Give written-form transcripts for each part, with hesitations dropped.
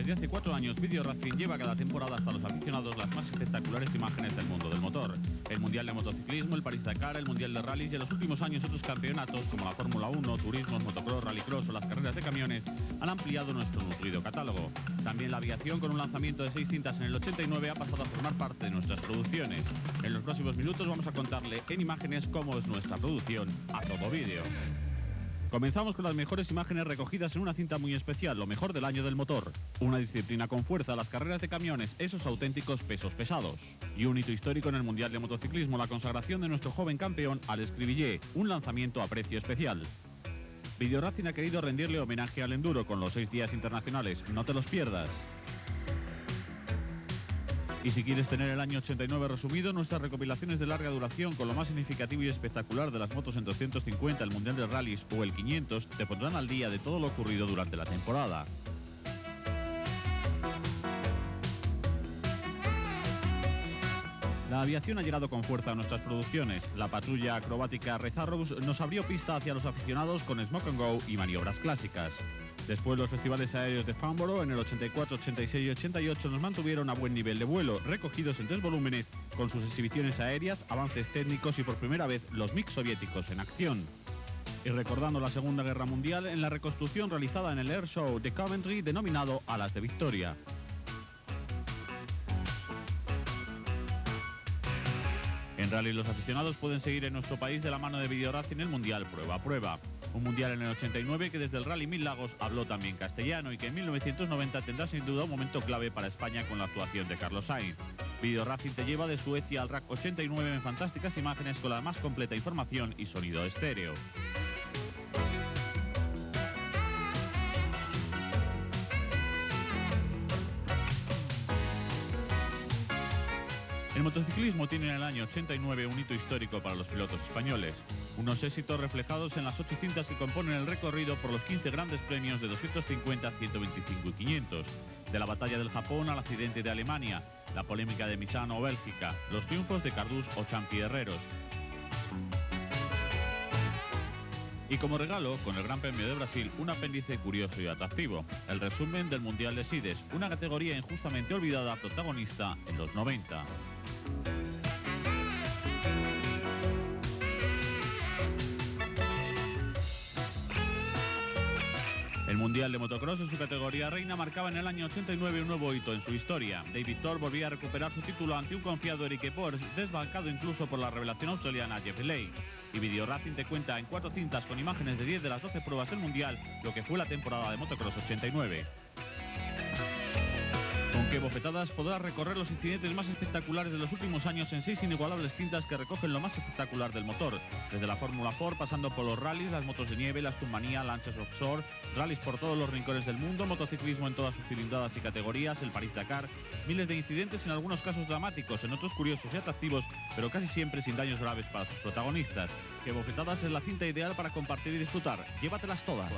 Desde hace 4 años, Video Racing lleva cada temporada hasta los aficionados las más espectaculares imágenes del mundo del motor. El Mundial de Motociclismo, el París-Dakar, el Mundial de Rallys y en los últimos años otros campeonatos como la Fórmula 1, turismos, motocross, rallycross o las carreras de camiones han ampliado nuestro nutrido catálogo. También la aviación, con un lanzamiento de 6 cintas en el 89, ha pasado a formar parte de nuestras producciones. En los próximos minutos vamos a contarle en imágenes cómo es nuestra producción a todo vídeo. Comenzamos con las mejores imágenes recogidas en una cinta muy especial, lo mejor del año del motor. Una disciplina con fuerza, las carreras de camiones, esos auténticos pesos pesados. Y un hito histórico en el Mundial de Motociclismo, la consagración de nuestro joven campeón, Alex Cribillé, un lanzamiento a precio especial. Video Racing ha querido rendirle homenaje al enduro con los 6 días internacionales, no te los pierdas. Y si quieres tener el año 89 resumido, nuestras recopilaciones de larga duración con lo más significativo y espectacular de las motos en 250, el Mundial de Rallys o el 500 te pondrán al día de todo lo ocurrido durante la temporada. La aviación ha llegado con fuerza a nuestras producciones. La patrulla acrobática Red Arrows nos abrió pista hacia los aficionados con Smoke and Go y maniobras clásicas. Después los festivales aéreos de Farnborough en el 84, 86 y 88 nos mantuvieron a buen nivel de vuelo, recogidos en 3 volúmenes con sus exhibiciones aéreas, avances técnicos y por primera vez los MiG soviéticos en acción. Y recordando la Segunda Guerra Mundial en la reconstrucción realizada en el Air Show de Coventry denominado Alas de Victoria. En rally los aficionados pueden seguir en nuestro país de la mano de Video Racing el Mundial Prueba a Prueba. Un mundial en el 89 que desde el Rally Mil Lagos habló también castellano y que en 1990 tendrá sin duda un momento clave para España con la actuación de Carlos Sainz. Video Racing te lleva de Suecia al RAC 89 en fantásticas imágenes con la más completa información y sonido estéreo. El motociclismo tiene en el año 89 un hito histórico para los pilotos españoles. Unos éxitos reflejados en las 8 cintas que componen el recorrido por los 15 grandes premios de 250, 125 y 500. De la batalla del Japón al accidente de Alemania, la polémica de Misano o Bélgica, los triunfos de Cardús o Champi Herreros. Y como regalo, con el Gran Premio de Brasil, un apéndice curioso y atractivo. El resumen del Mundial de Sides, una categoría injustamente olvidada, protagonista en los 90. El Mundial de Motocross en su categoría reina marcaba en el año 89 un nuevo hito en su historia. David Thor volvía a recuperar su título ante un confiado Eric Pors, desbancado incluso por la revelación australiana Jeff Lake. Y Video Racing te cuenta en 4 cintas con imágenes de 10 de las 12 pruebas del Mundial, lo que fue la temporada de Motocross 89. Con qué bofetadas podrás recorrer los incidentes más espectaculares de los últimos años en 6 inigualables cintas que recogen lo más espectacular del motor. Desde la Fórmula 4, pasando por los rallies, las motos de nieve, las Turmanía, lanchas offshore, rallies por todos los rincones del mundo, motociclismo en todas sus cilindradas y categorías, el París-Dakar, miles de incidentes en algunos casos dramáticos, en otros curiosos y atractivos, pero casi siempre sin daños graves para sus protagonistas. Qué bofetadas es la cinta ideal para compartir y disfrutar. Llévatelas todas.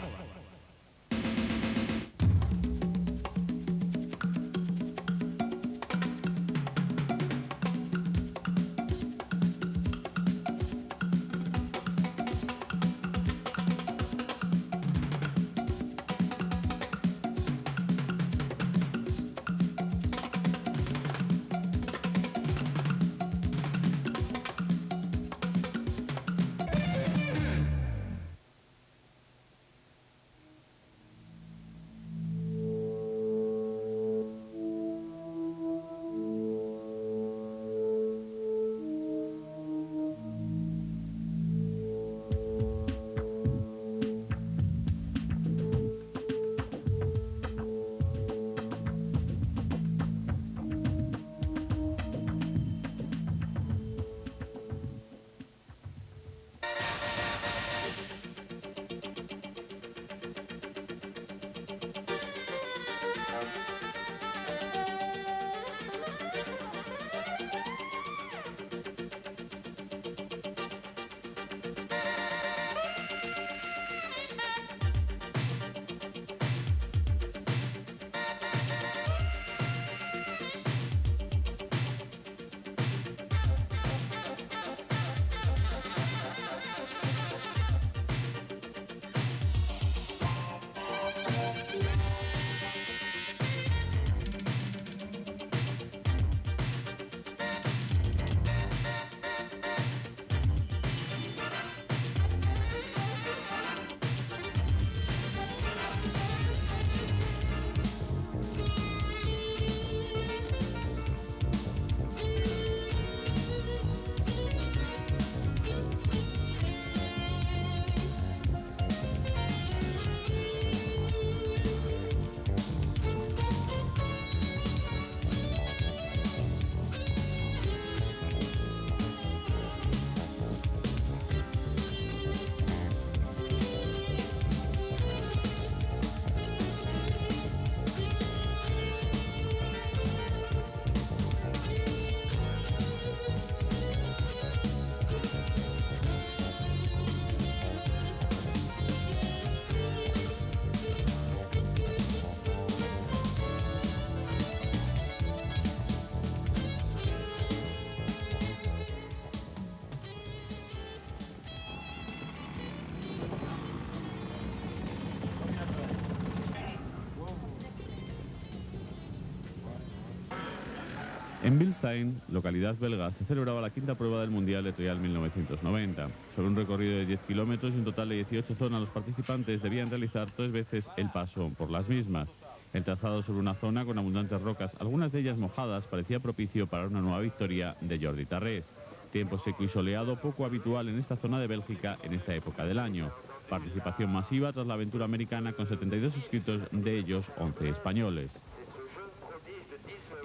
En Bilstein, localidad belga, se celebraba la quinta prueba del Mundial de Trial 1990. Sobre un recorrido de 10 kilómetros y un total de 18 zonas, los participantes debían realizar 3 veces el paso por las mismas. El trazado sobre una zona con abundantes rocas, algunas de ellas mojadas, parecía propicio para una nueva victoria de Jordi Tarrés. Tiempo seco y soleado, poco habitual en esta zona de Bélgica en esta época del año. Participación masiva tras la aventura americana con 72 inscritos, de ellos 11 españoles.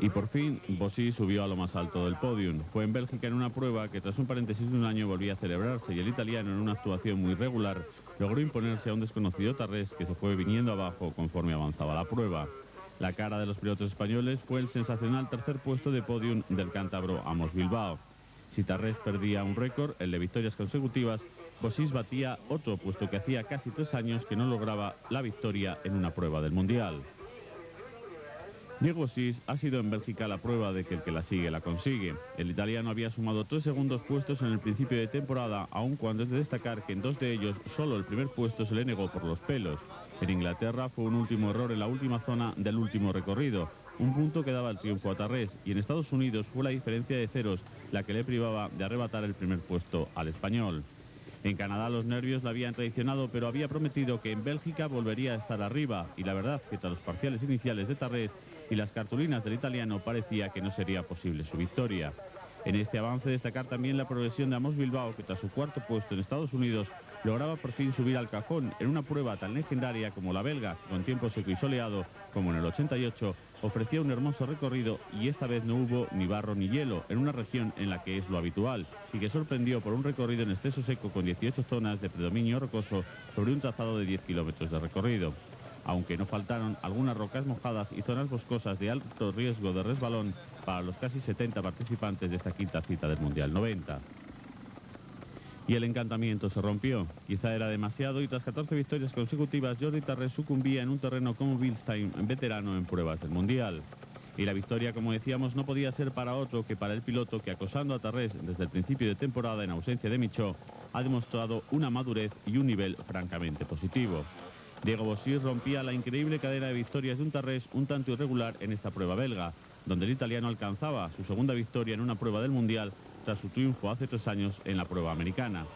Y por fin, Bossy subió a lo más alto del podium. Fue en Bélgica en una prueba que tras un paréntesis de un año volvía a celebrarse y el italiano, en una actuación muy regular, logró imponerse a un desconocido Tarrés que se fue viniendo abajo conforme avanzaba la prueba. La cara de los pilotos españoles fue el sensacional tercer puesto de podium del cántabro Amos Bilbao. Si Tarrés perdía un récord, el de victorias consecutivas, Bossy batía otro, puesto que hacía casi 3 años que no lograba la victoria en una prueba del Mundial. Diego Bossy ha sido en Bélgica la prueba de que el que la sigue la consigue. El italiano había sumado 3 segundos puestos en el principio de temporada, aun cuando es de destacar que en 2 de ellos solo el primer puesto se le negó por los pelos. En Inglaterra fue un último error en la última zona del último recorrido, un punto que daba el triunfo a Tarrés, y en Estados Unidos fue la diferencia de ceros la que le privaba de arrebatar el primer puesto al español. En Canadá los nervios la habían traicionado, pero había prometido que en Bélgica volvería a estar arriba, y la verdad que tras los parciales iniciales de Tarrés y las cartulinas del italiano parecía que no sería posible su victoria. En este avance destacar también la progresión de Amos Bilbao, que tras su cuarto puesto en Estados Unidos lograba por fin subir al cajón en una prueba tan legendaria como la belga, que con tiempo seco y soleado, como en el 88, ofrecía un hermoso recorrido, y esta vez no hubo ni barro ni hielo, en una región en la que es lo habitual, y que sorprendió por un recorrido en exceso seco con 18 zonas de predominio rocoso sobre un trazado de 10 kilómetros de recorrido. Aunque no faltaron algunas rocas mojadas y zonas boscosas de alto riesgo de resbalón para los casi 70 participantes de esta quinta cita del Mundial 90. Y el encantamiento se rompió. Quizá era demasiado, y tras 14 victorias consecutivas, Jordi Tarrés sucumbía en un terreno como Bilstein, veterano en pruebas del Mundial. Y la victoria, como decíamos, no podía ser para otro que para el piloto que, acosando a Tarrés desde el principio de temporada en ausencia de Michaud, ha demostrado una madurez y un nivel francamente positivo. Diego Bossy rompía la increíble cadena de victorias de un Tarrés un tanto irregular en esta prueba belga, donde el italiano alcanzaba su segunda victoria en una prueba del Mundial tras su triunfo hace 3 años en la prueba americana.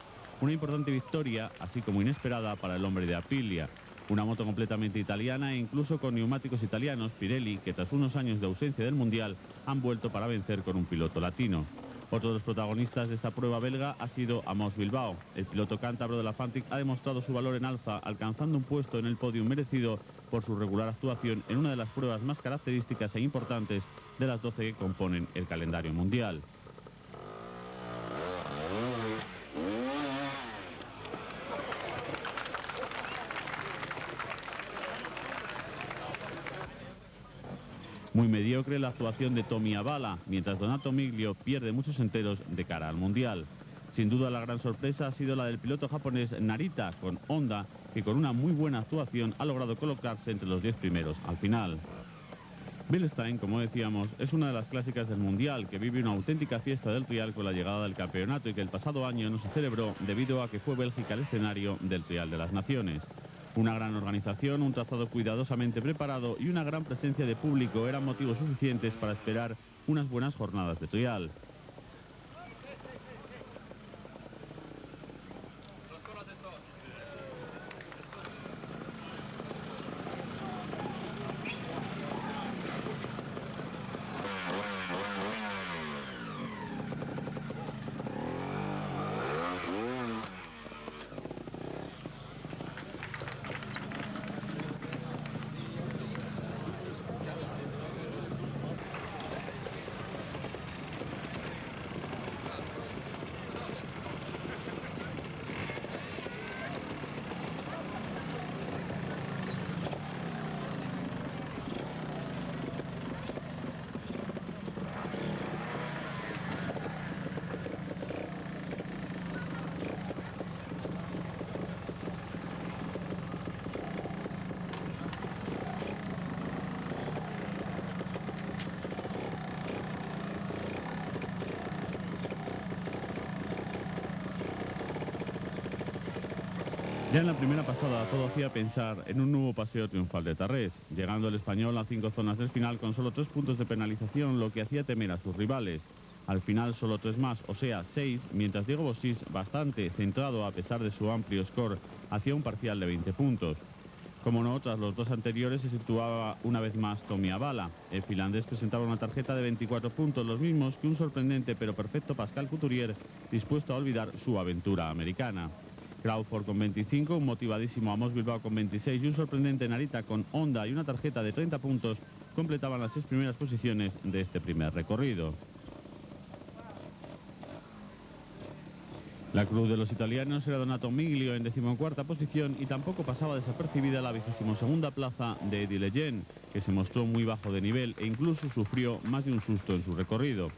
Una importante victoria, así como inesperada para el hombre de Aprilia, una moto completamente italiana e incluso con neumáticos italianos, Pirelli, que tras unos años de ausencia del Mundial han vuelto para vencer con un piloto latino. Otro de los protagonistas de esta prueba belga ha sido Amos Bilbao. El piloto cántabro de la Fantic ha demostrado su valor en alza, alcanzando un puesto en el podio merecido por su regular actuación en una de las pruebas más características e importantes de las 12 que componen el calendario mundial. Muy mediocre la actuación de Tommy Avala, mientras Donato Miglio pierde muchos enteros de cara al Mundial. Sin duda la gran sorpresa ha sido la del piloto japonés Narita con Honda, que con una muy buena actuación ha logrado colocarse entre los 10 primeros al final. Bilstein, como decíamos, es una de las clásicas del Mundial, que vive una auténtica fiesta del trial con la llegada del campeonato, y que el pasado año no se celebró debido a que fue Bélgica el escenario del Trial de las Naciones. Una gran organización, un trazado cuidadosamente preparado y una gran presencia de público eran motivos suficientes para esperar unas buenas jornadas de trial. Ya en la primera pasada todo hacía pensar en un nuevo paseo triunfal de Tarrés, llegando el español a 5 zonas del final con solo 3 puntos de penalización, lo que hacía temer a sus rivales. Al final solo 3 más, o sea 6, mientras Diego Bossís, bastante centrado a pesar de su amplio score, hacía un parcial de 20 puntos. Como no, tras los dos anteriores se situaba una vez más Tommy Abala. El finlandés presentaba una tarjeta de 24 puntos, los mismos que un sorprendente pero perfecto Pascal Couturier, dispuesto a olvidar su aventura americana. Crawford con 25, un motivadísimo Amos Bilbao con 26 y un sorprendente Narita con Honda y una tarjeta de 30 puntos completaban las 6 primeras posiciones de este primer recorrido. La cruz de los italianos era Donato Miglio en 14ª posición y tampoco pasaba desapercibida la 22ª plaza de Eddie Lejeune, que se mostró muy bajo de nivel e incluso sufrió más de un susto en su recorrido.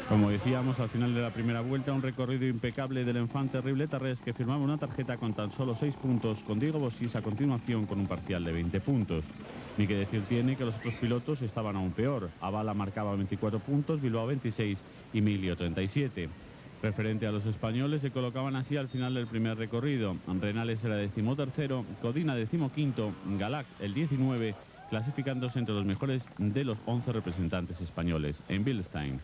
Como decíamos, al final de la primera vuelta, un recorrido impecable del enfant terrible Tarrés, que firmaba una tarjeta con tan solo 6 puntos, con Diego Bossís a continuación con un parcial de 20 puntos. Ni que decir tiene que los otros pilotos estaban aún peor. Abala marcaba 24 puntos, Bilbao 26 y Miglio 37. Referente a los españoles, se colocaban así al final del primer recorrido. Renales era 13º, Codina 15º, Galac el 19, clasificándose entre los mejores de los 11 representantes españoles en Bilstein.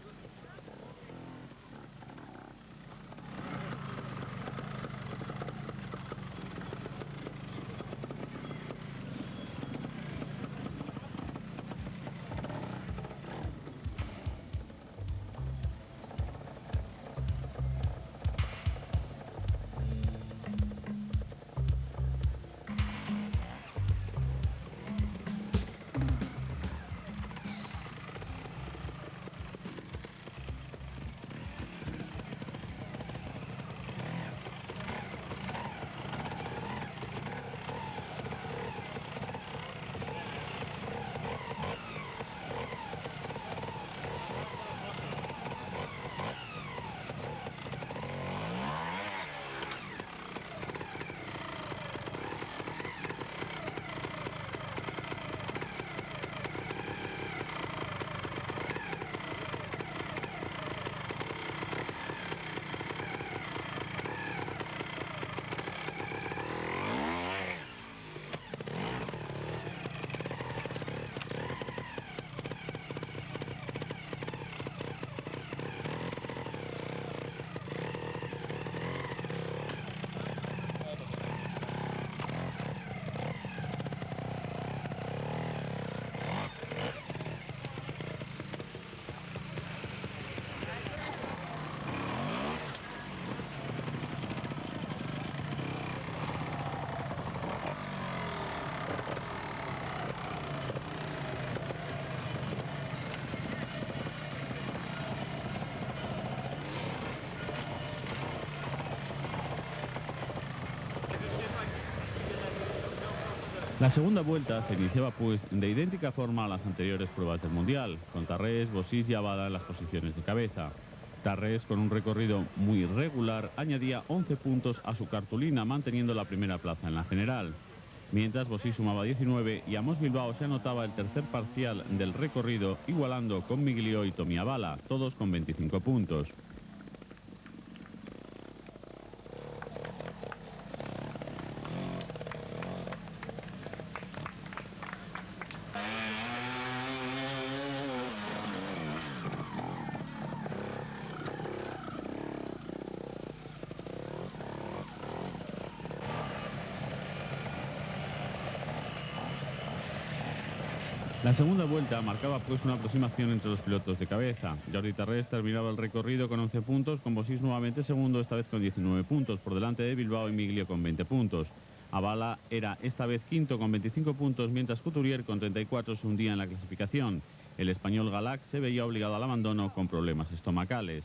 La segunda vuelta se iniciaba pues de idéntica forma a las anteriores pruebas del Mundial, con Tarrés, Bossis y Abala en las posiciones de cabeza. Tarrés, con un recorrido muy regular, añadía 11 puntos a su cartulina, manteniendo la primera plaza en la general. Mientras Bossis sumaba 19 y Amos Bilbao se anotaba el tercer parcial del recorrido, igualando con Miglio y Tomi Abala, todos con 25 puntos. La segunda vuelta marcaba pues una aproximación entre los pilotos de cabeza. Jordi Tarrés terminaba el recorrido con 11 puntos, con Bossis nuevamente segundo, esta vez con 19 puntos, por delante de Bilbao y Miglio con 20 puntos. Abala era esta vez quinto con 25 puntos, mientras Couturier con 34 se hundía en la clasificación. El español Galac se veía obligado al abandono con problemas estomacales.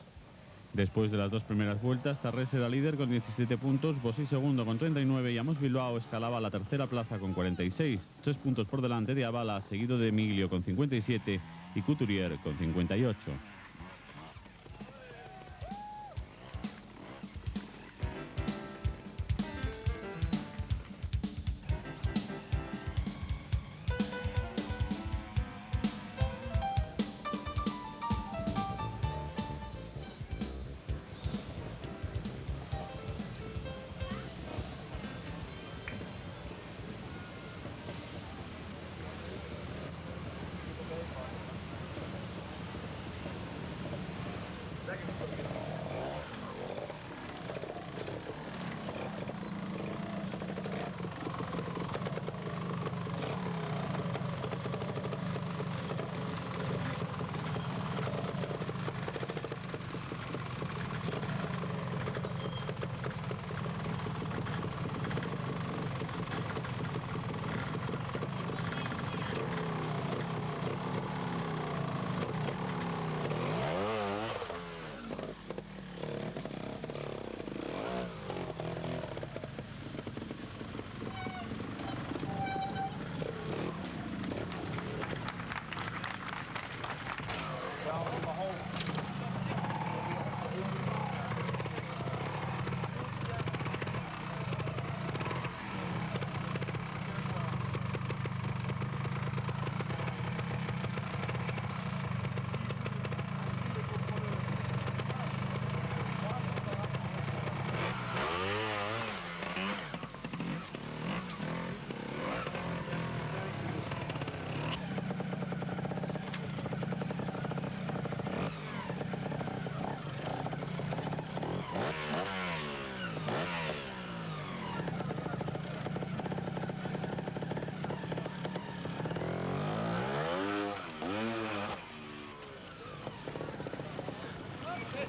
Después de las dos primeras vueltas, Tarrés era líder con 17 puntos, Bossis segundo con 39 y Amos Bilbao escalaba la tercera plaza con 46, 3 puntos por delante de Abala, seguido de Miglio con 57 y Couturier con 58.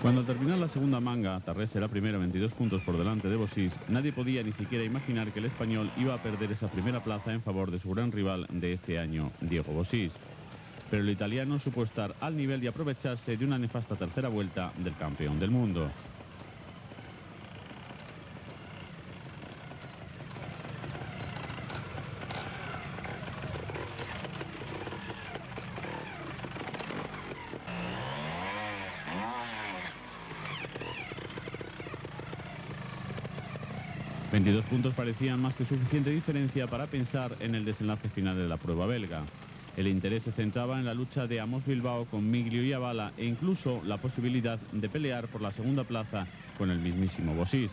Cuando terminó la segunda manga, Tarrés era primero 22 puntos por delante de Bossis. Nadie podía ni siquiera imaginar que el español iba a perder esa primera plaza en favor de su gran rival de este año, Diego Bossis. Pero el italiano supo estar al nivel y aprovecharse de una nefasta tercera vuelta del campeón del mundo. ...22 puntos parecían más que suficiente diferencia para pensar en el desenlace final de la prueba belga. El interés se centraba en la lucha de Amos Bilbao con Miglio y Abala e incluso la posibilidad de pelear por la segunda plaza con el mismísimo Bossis.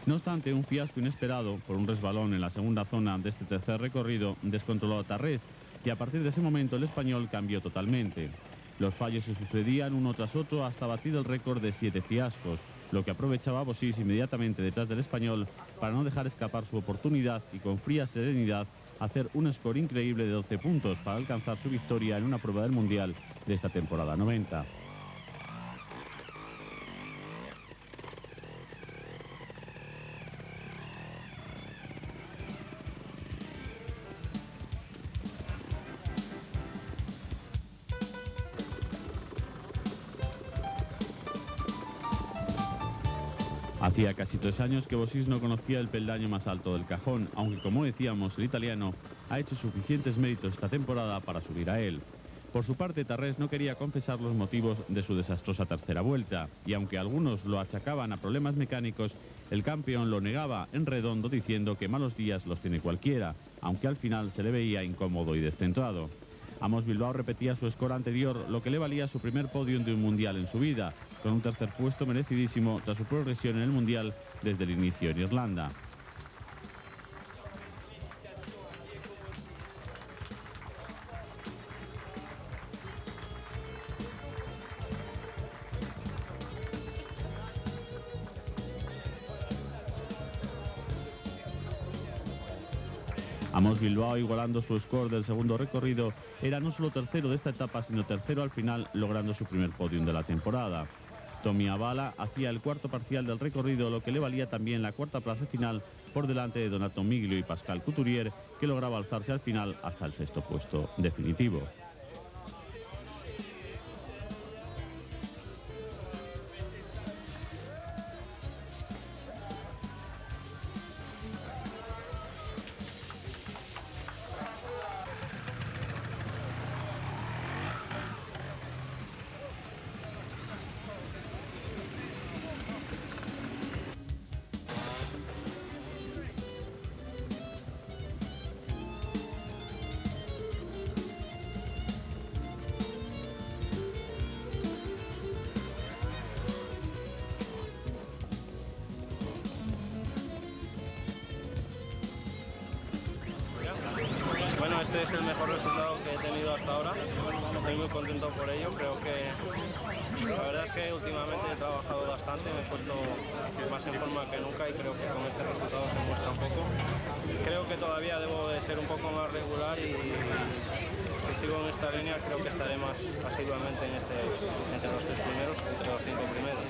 No obstante, un fiasco inesperado por un resbalón en la segunda zona de este tercer recorrido descontroló a Tarrés y a partir de ese momento el español cambió totalmente. Los fallos se sucedían uno tras otro hasta batir el récord de 7 fiascos, lo que aprovechaba Bossis inmediatamente detrás del español para no dejar escapar su oportunidad y con fría serenidad hacer un score increíble de 12 puntos para alcanzar su victoria en una prueba del Mundial de esta temporada 90. Hacía casi 3 años que Bossis no conocía el peldaño más alto del cajón, aunque como decíamos, el italiano ha hecho suficientes méritos esta temporada para subir a él. Por su parte, Tarrés no quería confesar los motivos de su desastrosa tercera vuelta, y aunque algunos lo achacaban a problemas mecánicos, el campeón lo negaba en redondo diciendo que malos días los tiene cualquiera, aunque al final se le veía incómodo y descentrado. Amos Bilbao repetía su score anterior, lo que le valía su primer podium de un mundial en su vida, con un tercer puesto merecidísimo tras su progresión en el mundial desde el inicio en Irlanda. Amos Bilbao, igualando su score del segundo recorrido, era no solo tercero de esta etapa, sino tercero al final, logrando su primer podium de la temporada. Tommy Avala hacía el cuarto parcial del recorrido, lo que le valía también la cuarta plaza final por delante de Donato Miglio y Pascal Couturier, que lograba alzarse al final hasta el sexto puesto definitivo. Bueno, este es el mejor resultado que he tenido hasta ahora. Estoy muy contento por ello. Creo que la verdad es que últimamente he trabajado bastante, me he puesto más en forma que nunca y creo que con este resultado se muestra un poco. Creo que todavía debo de ser un poco más regular y si sigo en esta línea creo que estaré más asiduamente entre los 3 primeros, entre los 5 primeros.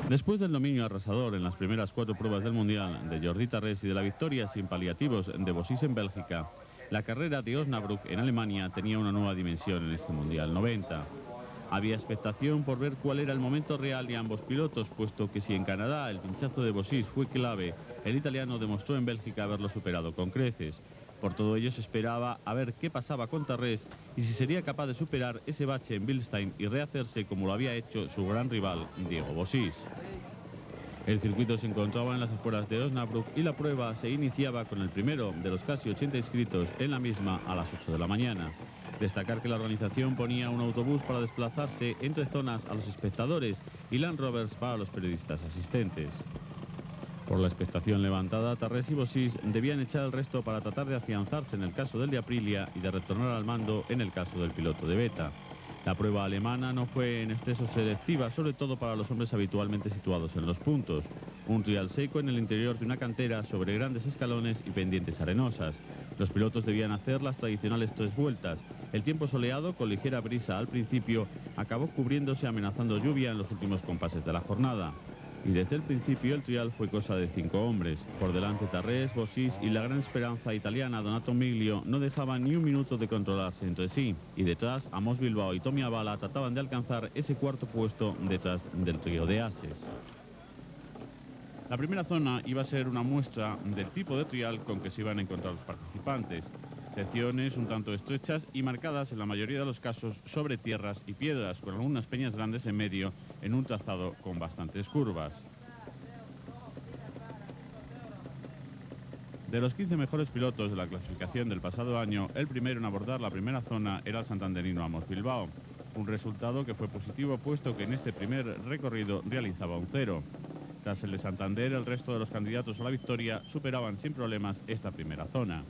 Después del dominio arrasador en las primeras 4 pruebas del Mundial de Jordi Tarrés y de la victoria sin paliativos de Bossis en Bélgica, la carrera de Osnabrück en Alemania tenía una nueva dimensión en este Mundial 90. Había expectación por ver cuál era el momento real de ambos pilotos, puesto que si en Canadá el pinchazo de Bossis fue clave, el italiano demostró en Bélgica haberlo superado con creces. Por todo ello se esperaba a ver qué pasaba con Tarrés y si sería capaz de superar ese bache en Bilstein y rehacerse como lo había hecho su gran rival, Diego Bossis. El circuito se encontraba en las afueras de Osnabrück y la prueba se iniciaba con el primero de los casi 80 inscritos en la misma a las 8 de la mañana. Destacar que la organización ponía un autobús para desplazarse entre zonas a los espectadores y Land Rovers para los periodistas asistentes. Por la expectación levantada, Tarrés y Bossis debían echar el resto para tratar de afianzarse en el caso del de Aprilia y de retornar al mando en el caso del piloto de Beta. La prueba alemana no fue en exceso selectiva, sobre todo para los hombres habitualmente situados en los puntos. Un trial seco en el interior de una cantera sobre grandes escalones y pendientes arenosas. Los pilotos debían hacer las tradicionales 3 vueltas. El tiempo soleado, con ligera brisa al principio, acabó cubriéndose amenazando lluvia en los últimos compases de la jornada. Y desde el principio el trial fue cosa de 5 hombres. Por delante Tarrés, Bossis y la gran esperanza italiana Donato Miglio no dejaban ni un minuto de controlarse entre sí. Y detrás, Amos Bilbao y Tommy Avala trataban de alcanzar ese cuarto puesto detrás del trío de ases. La primera zona iba a ser una muestra del tipo de trial con que se iban a encontrar los participantes. Secciones un tanto estrechas y marcadas en la mayoría de los casos sobre tierras y piedras, con algunas peñas grandes en medio en un trazado con bastantes curvas. De los 15 mejores pilotos de la clasificación del pasado año, el primero en abordar la primera zona era el santanderino Amos Bilbao. Un resultado que fue positivo puesto que en este primer recorrido realizaba un 0. Tras el de Santander, el resto de los candidatos a la victoria superaban sin problemas esta primera zona.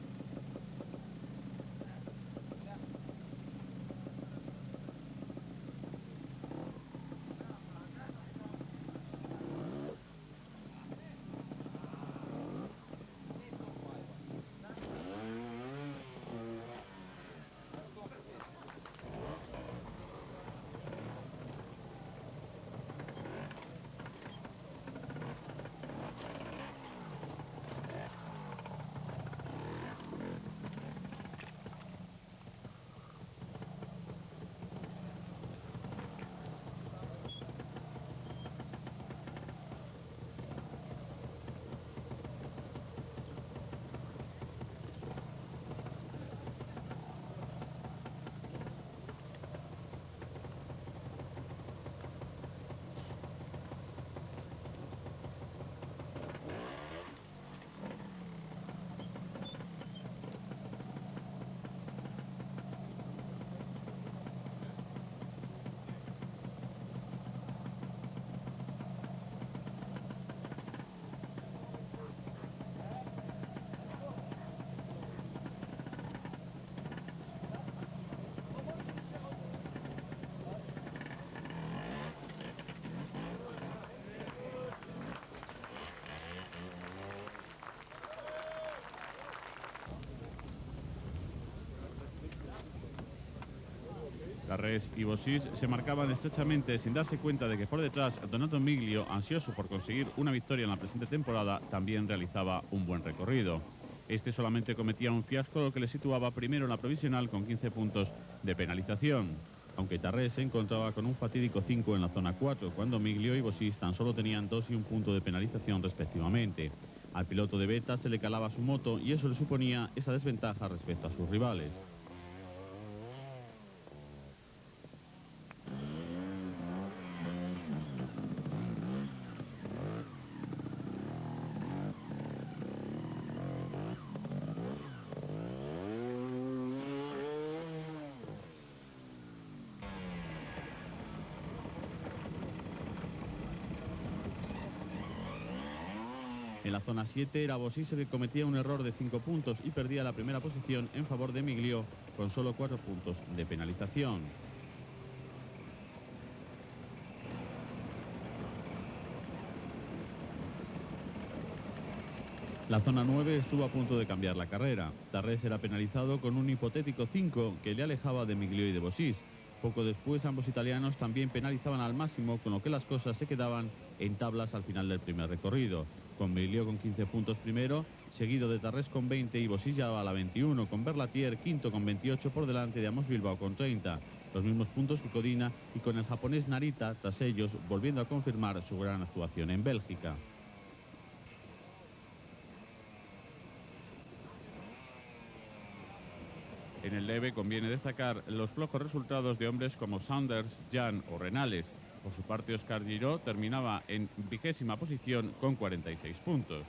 Tarrés y Bossis se marcaban estrechamente sin darse cuenta de que por detrás Donato Miglio, ansioso por conseguir una victoria en la presente temporada, también realizaba un buen recorrido. Este solamente cometía un fiasco, lo que le situaba primero en la provisional con 15 puntos de penalización. Aunque Tarrés se encontraba con un fatídico 5 en la zona 4, cuando Miglio y Bossis tan solo tenían 2 y 1 punto de penalización respectivamente. Al piloto de Beta se le calaba su moto y eso le suponía esa desventaja respecto a sus rivales. En la zona 7 era Bossis el que cometía un error de 5 puntos y perdía la primera posición en favor de Miglio con solo 4 puntos de penalización. La zona 9 estuvo a punto de cambiar la carrera. Tarrés era penalizado con un hipotético 5 que le alejaba de Miglio y de Bossis. Poco después ambos italianos también penalizaban al máximo, con lo que las cosas se quedaban en tablas al final del primer recorrido. Con Miglio con 15 puntos primero, seguido de Tarrés con 20 y Bossis ya a la 21, con Berlatier quinto con 28 por delante de Amos Bilbao con 30. Los mismos puntos que Codina y con el japonés Narita, tras ellos, volviendo a confirmar su gran actuación en Bélgica. En el leve conviene destacar los flojos resultados de hombres como Saunders, Jan o Renales. Por su parte, Oscar Giró terminaba en 20ª posición con 46 puntos.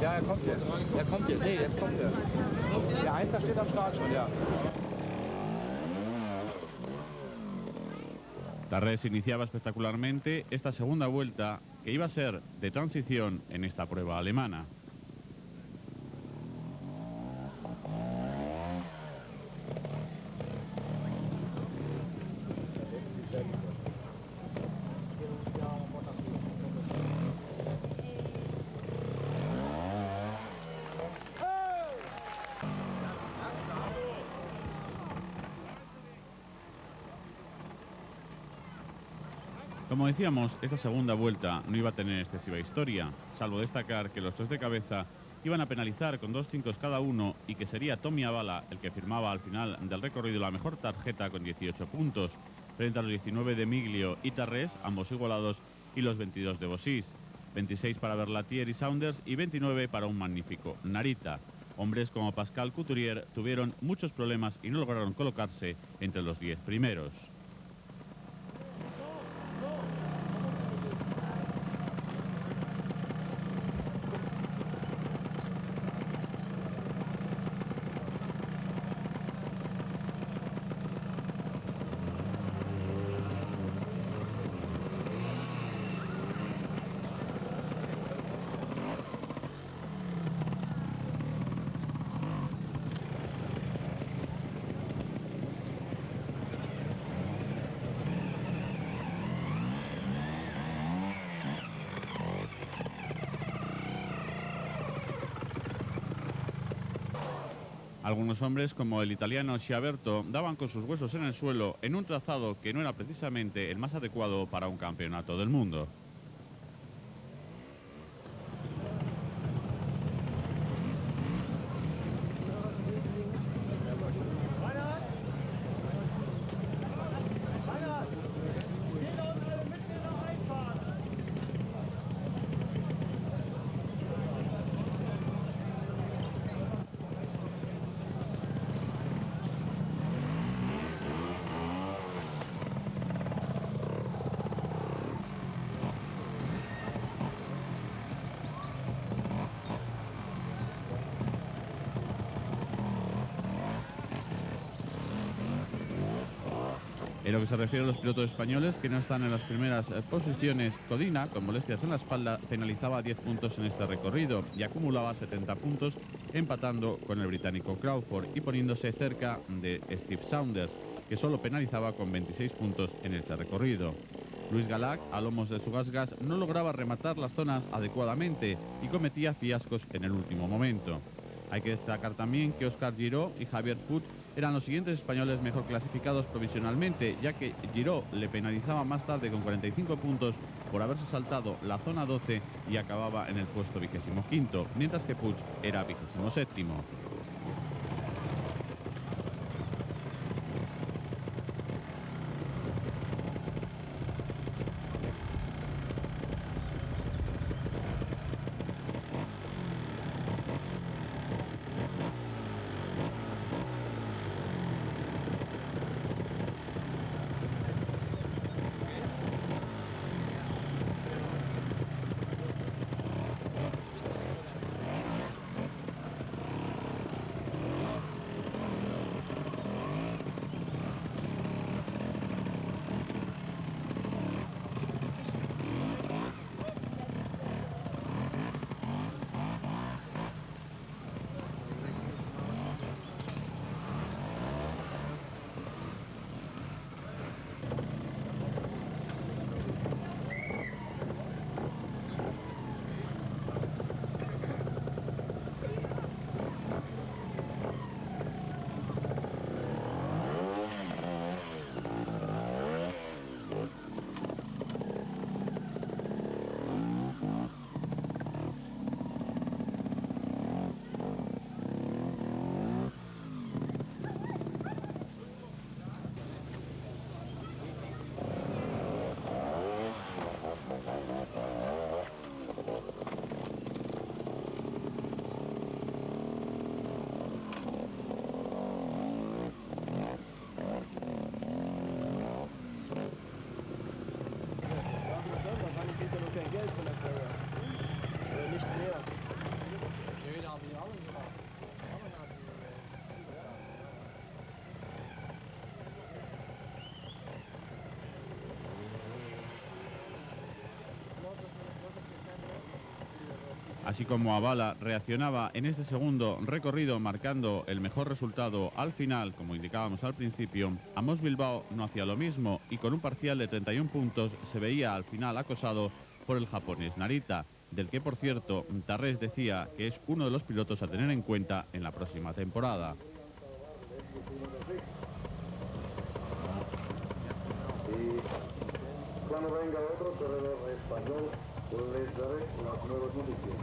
Ja, er kommt jetzt. Er kommt jetzt. Nee, jetzt kommt er. Der Einser steht am Start schon, ja. Tarrés iniciaba espectacularmente esta segunda vuelta que iba a ser de transición en esta prueba alemana. Como decíamos, esta segunda vuelta no iba a tener excesiva historia, salvo destacar que los tres de cabeza iban a penalizar con 2 5 cada uno y que sería Tommy Avala el que firmaba al final del recorrido la mejor tarjeta con 18 puntos, frente a los 19 de Miglio y Tarrés, ambos igualados, y los 22 de Bossis, 26 para Berlatier y Saunders y 29 para un magnífico Narita. Hombres como Pascal Couturier tuvieron muchos problemas y no lograron colocarse entre los 10 primeros. Algunos hombres, como el italiano Schiaberto, daban con sus huesos en el suelo en un trazado que no era precisamente el más adecuado para un campeonato del mundo. En lo que se refiere a los pilotos españoles que no están en las primeras posiciones, Codina, con molestias en la espalda, penalizaba 10 puntos en este recorrido y acumulaba 70 puntos, empatando con el británico Crawford y poniéndose cerca de Steve Saunders, que solo penalizaba con 26 puntos en este recorrido. Luis Galac, a lomos de su Gas no lograba rematar las zonas adecuadamente y cometía fiascos en el último momento. Hay que destacar también que Oscar Giró y Javier Foot eran los siguientes españoles mejor clasificados provisionalmente, ya que Giró le penalizaba más tarde con 45 puntos por haberse saltado la zona 12 y acababa en el puesto 25º, mientras que Puig era 27º. Así como Abala reaccionaba en este segundo recorrido marcando el mejor resultado al final, como indicábamos al principio, Amos Bilbao no hacía lo mismo y con un parcial de 31 puntos se veía al final acosado por el japonés Narita, del que por cierto Tarrés decía que es uno de los pilotos a tener en cuenta en la próxima temporada. Y cuando venga otro corredor español, les daré las nuevas noticias.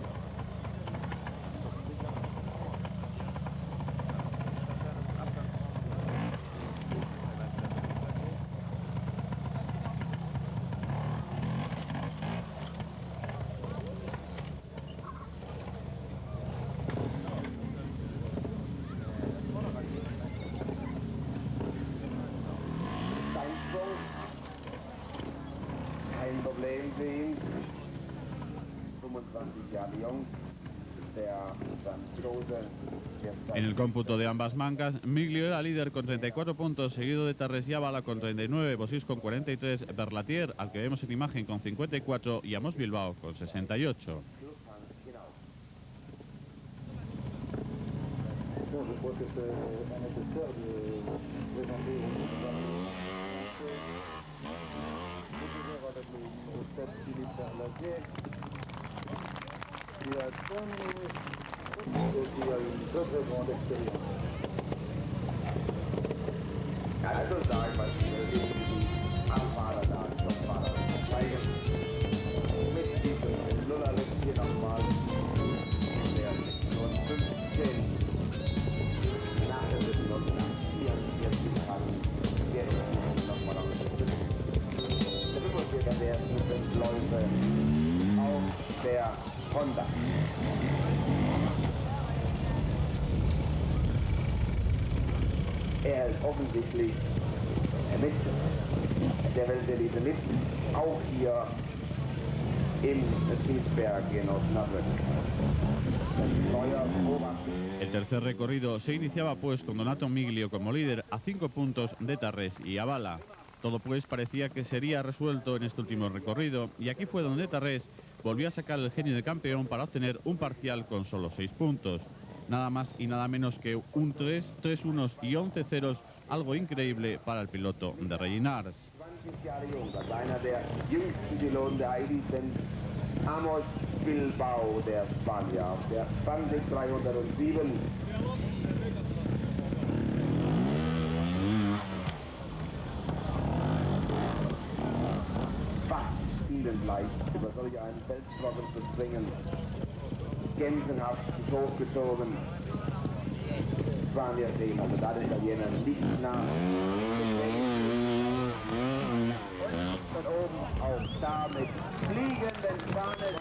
Kein Problem für ihn. 25 Jahre jung, der Franzose. En el cómputo de ambas mangas, Miglio era líder con 34 puntos, seguido de Tarrés y Abala con 39, Bossis con 43, Berlatier, al que vemos en imagen, con 54 y Amos Bilbao con 68. Ja, das ist sagen, was die Abfahrer da, Topfahrer zeigen. Mit diesem Lullerlicht hier nochmal der Sektion 15 nach der Sektion nach 44 kann der nochmal auf der 45er der ersten 5 Läufe auf der Honda. Er ist offensichtlich mit der Weltelite mit, auch hier in Zinsberg in Osnabrück. El tercer recorrido se iniciaba pues con Donato Miglio como líder a 5 puntos de Tarrés y Abala. Todo pues parecía que sería resuelto en este último recorrido y aquí fue donde Tarrés volvió a sacar el genio de campeón para obtener un parcial con solo 6 puntos. Nada más y nada menos que un 3, 3 unos y 11 ceros, algo increíble para el piloto de Reginars. 20 Jahre jung, das ist einer der jüngsten Piloten der Audi sind Amos Bilbao, der Spanier, auf der 20307. Fast ihnen leicht über solch einen Felsbrocken zu springen. Gänsenhaft hochgezogen. Spanier sehen, also da der Italiener nicht nah. Von oben auch da mit fliegenden Fahnen.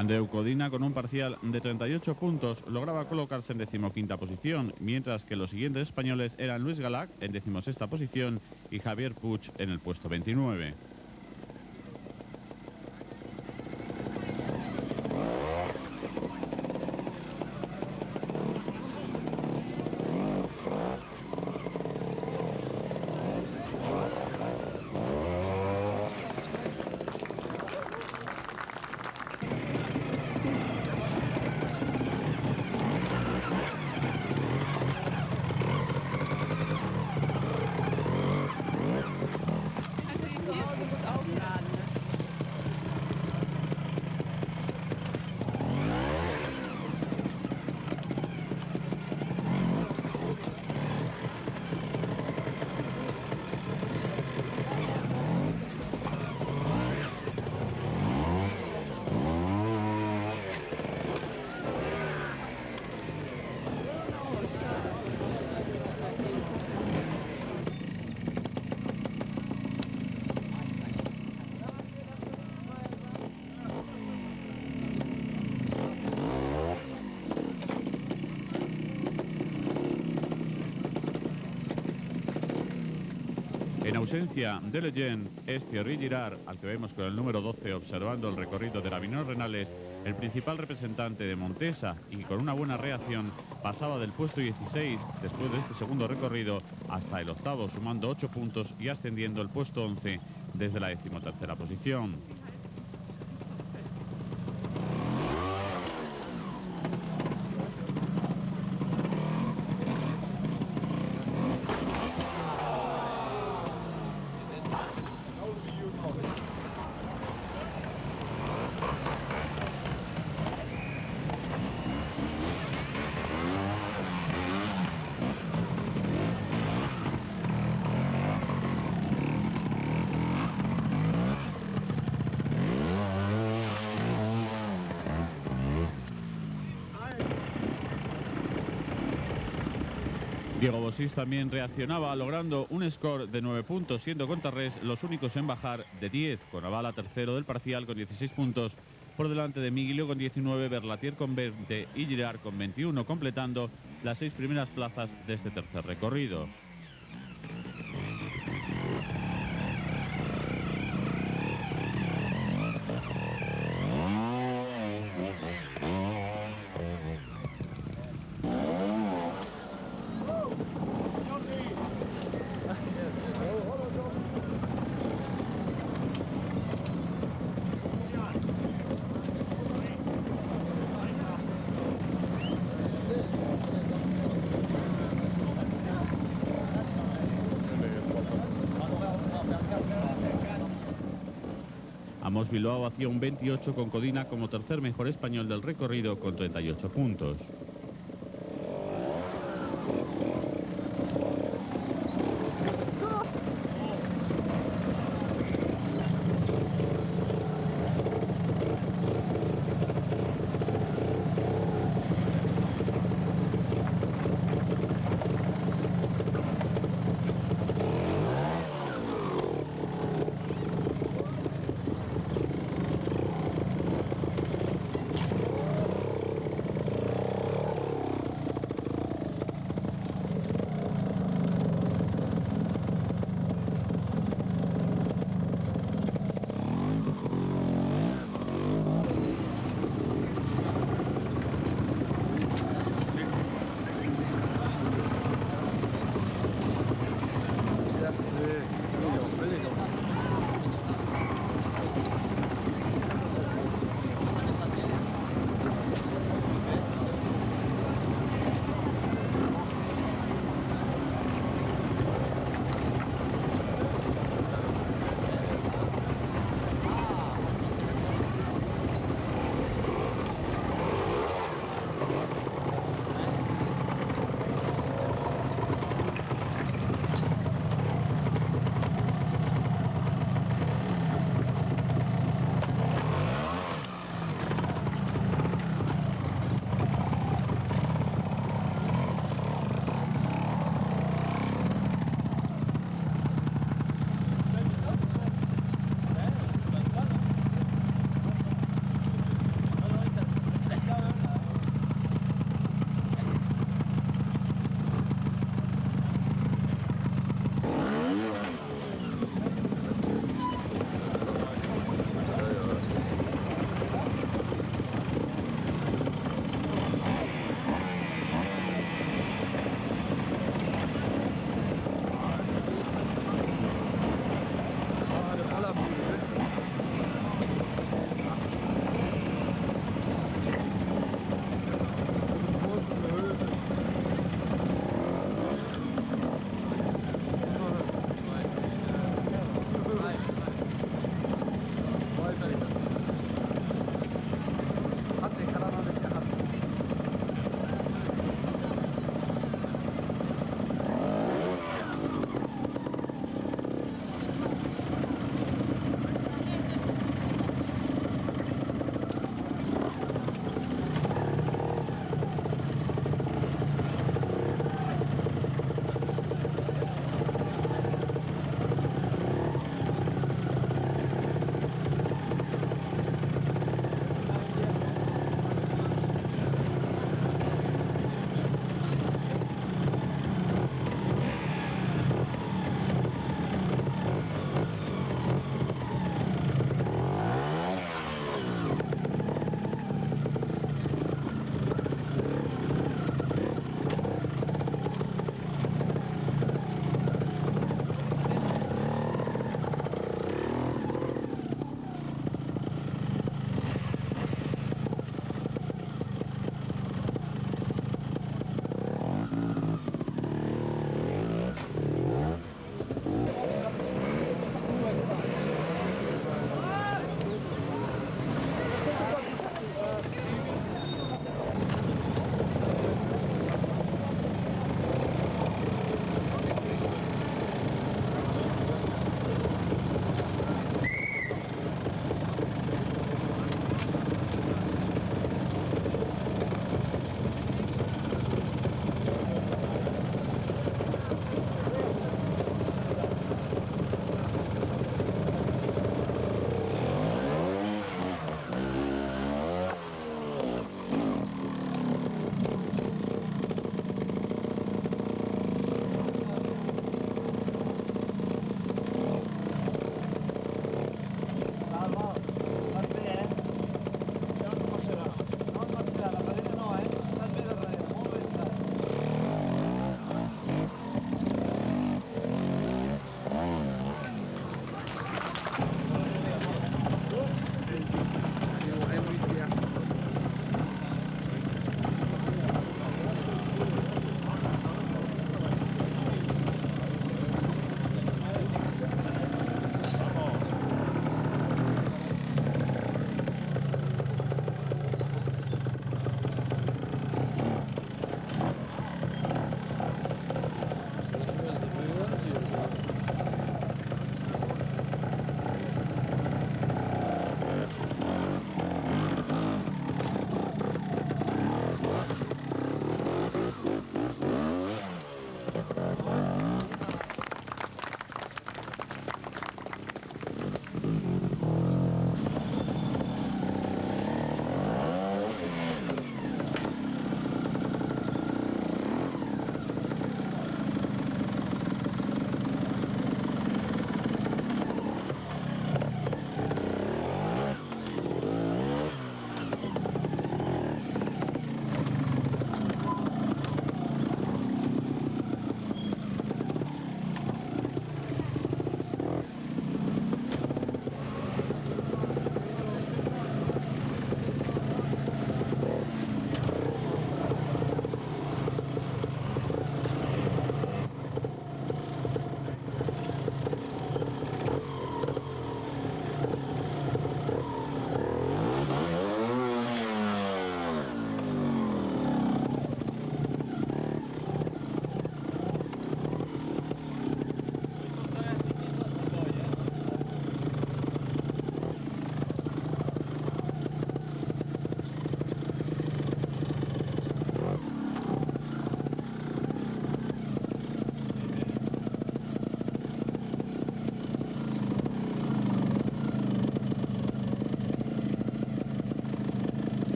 Andreu Codina, con un parcial de 38 puntos, lograba colocarse en 15ª posición, mientras que los siguientes españoles eran Luis Galac en 16ª posición y Javier Puig en el puesto 29. En ausencia de Lejeune, es Thierry Girard, al que vemos con el número 12 observando el recorrido de la Viñoles-Renales, el principal representante de Montesa, y con una buena reacción pasaba del puesto 16 después de este segundo recorrido hasta el octavo, sumando 8 puntos y ascendiendo el puesto 11 desde la 13ª posición. Diego Bosís también reaccionaba, logrando un score de 9 puntos, siendo Contarrés los únicos en bajar de 10, con Avala tercero del parcial con 16 puntos, por delante de Miguelio con 19, Berlatier con 20 y Girard con 21, completando las 6 primeras plazas de este tercer recorrido. Amos Bilbao hacía un 28 con Codina como tercer mejor español del recorrido con 38 puntos.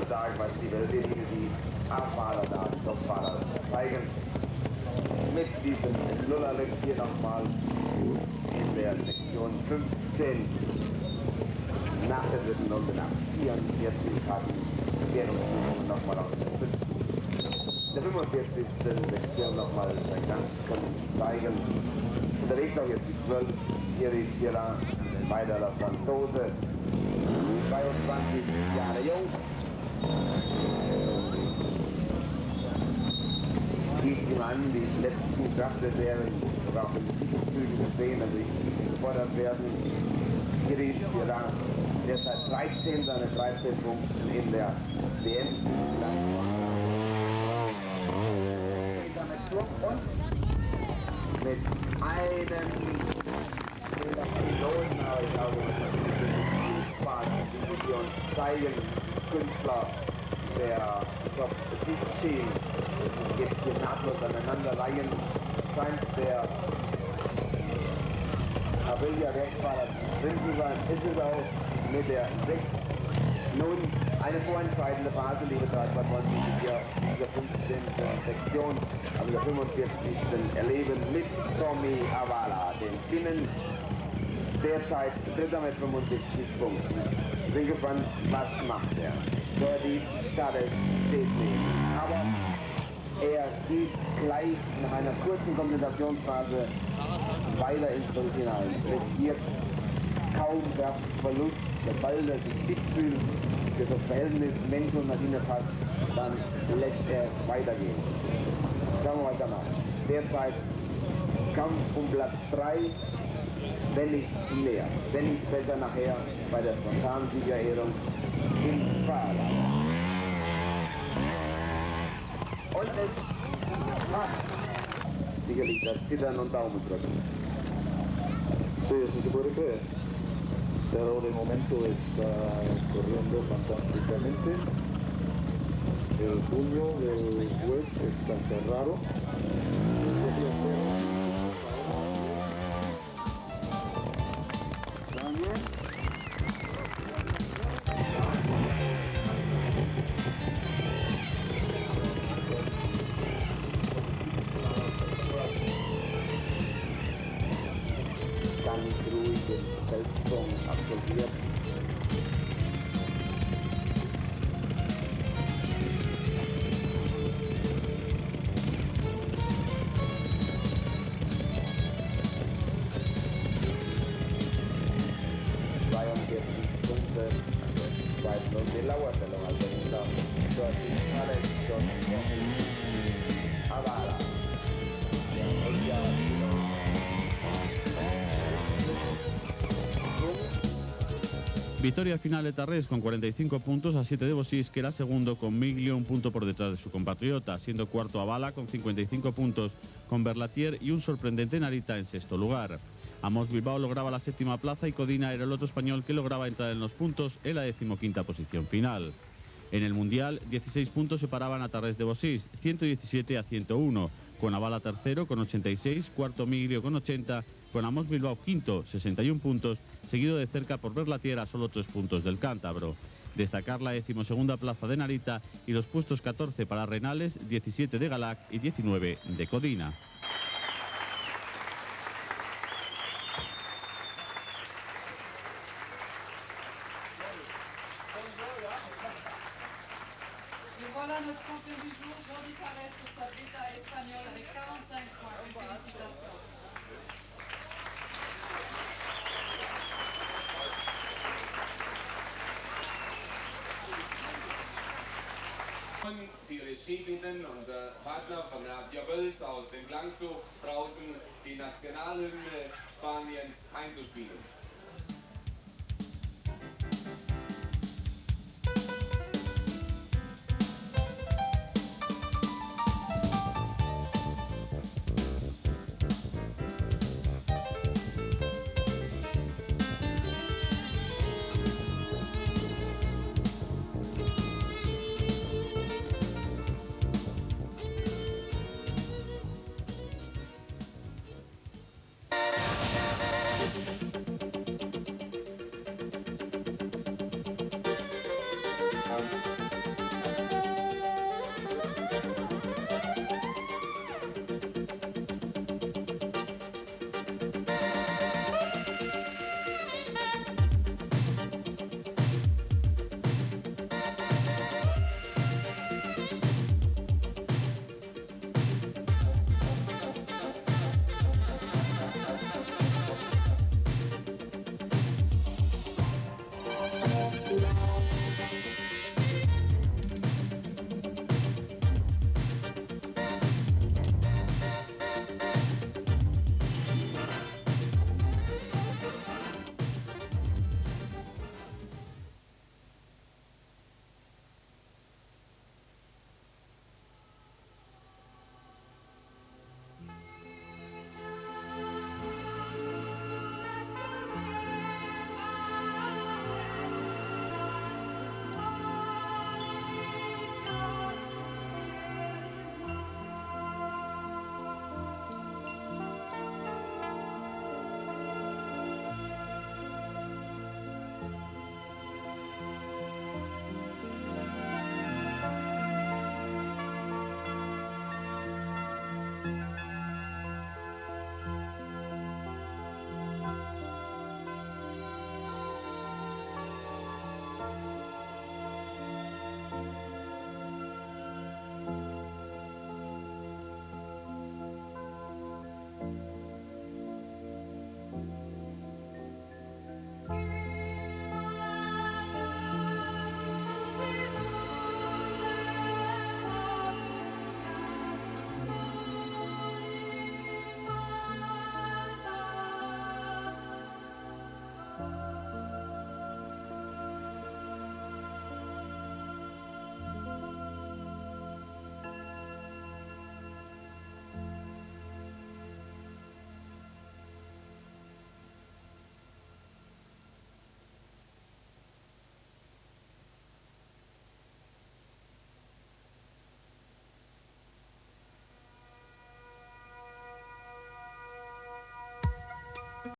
schon sagen, was die Weltlinie, die A-Fahrer da, die Top-Fahrer zeigen. Mit diesem Lullerlick hier nochmal in der Sektion 15 nach der dritten Runde nach 44 hatten Währungsübungen nochmal auf der 45. Sektion nochmal sein Ganzes zeigen. Unterwegs auch jetzt die 12, Thierry Sierra, weiter der Franzose, 22 Jahre jung. Sieht ihm an, die letzten Kraftreserven, sogar auch in den Zügen gesehen, also die gefordert werden. Thierry Sierra, derzeit 13, seine 13 Punkte in der WM. Und mit einem Fehler verloren, aber ich glaube, man kann die zeigen, Künstler der Top 15 jetzt hier nahtlos aneinander reihen, scheint der Aprilia-Werkfahrer drin zu sein, ist es auch mit der 6. Nun eine vorentscheidende Phase, liebe Dreifahrt-Freunde, die wir in der 15. Sektion, also der 45. erleben mit Tommy Avala, den Finnen, derzeit dritter mit 75 Punkten. Bin gespannt, was macht er. Die Stade steht neben. Aber er geht gleich nach einer kurzen Kombinationsphase weiter ins Viertelfinale. Riskiert kaum Kraftverlust. Der Ball, der sich dicht fühlt, für das Verhältnis Mensch und Maschine passt, dann lässt er weitergehen. Schauen wir weiter nach. Derzeit Kampf um Platz 3, wenn nicht mehr, wenn nicht besser nachher bei der spontanen Siegerehrung im Fahrrad. Und es passt. Sicherlich das Zittern und Daumendrücken. Sí, sí se puede creer. Pero de momento está corriendo fantásticamente. El puño del juez está cerrado. Ganz ruhig den Feldsprung absolviert. Punkte, zweiten und die Lauerstellung, also hinter Jordi Alex, Avala. Victoria final de Tarrés con 45 puntos a 7 de Bossis, que era segundo con Miglio, un punto por detrás de su compatriota, siendo cuarto Avala con 55 puntos con Berlatier y un sorprendente Narita en sexto lugar. Amos Bilbao lograba la séptima plaza y Codina era el otro español que lograba entrar en los puntos en la 15ª posición final. En el Mundial, 16 puntos separaban a Tarrés de Bossis, 117 a 101, con Avala tercero con 86, cuarto Miglio con 80, con Amos Bilbao quinto, 61 puntos, seguido de cerca por Berlatier a solo 3 puntos del cántabro. Destacar la 12ª plaza de Narita y los puestos 14 para Renales, 17 de Galac y 19 de Codina. Voilà notre champion du jour, Jordi Tarrés sur sa Beta espagnole avec 45 points. Félicitations. Die Regie bitten, unser Partner von Radio Wels aus dem Klangzug draußen die Nationalhymne Spaniens einzuspielen.